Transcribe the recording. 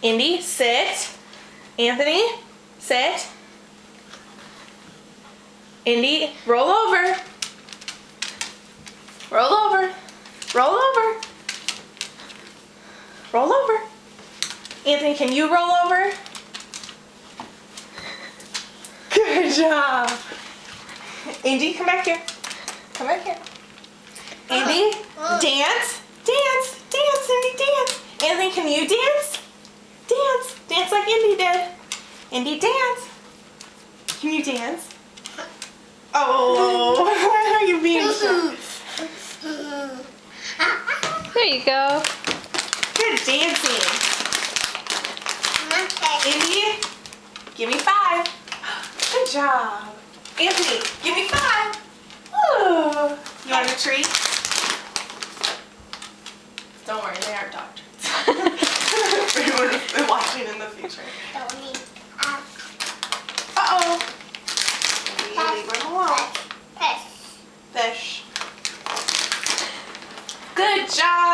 Indy, sit. Anthony, sit. Indy, roll over. Roll over. Roll over. Roll over. Anthony, can you roll over? Good job. Indy, come back here. Come back here. Indy, dance. Dance. Dance, Indy, dance. Anthony, can you dance? Dance. Dance like Indy did. Indy, dance. Can you dance? Oh, why are you being shy? There you go. Good dancing. Indy, give me 5. Good job. Anthony, give me 5. Ooh. You want a treat? Don't worry, they aren't doctors. For anyone who's been watching in the future. Uh-oh. Leave them alone. Fish. Good job.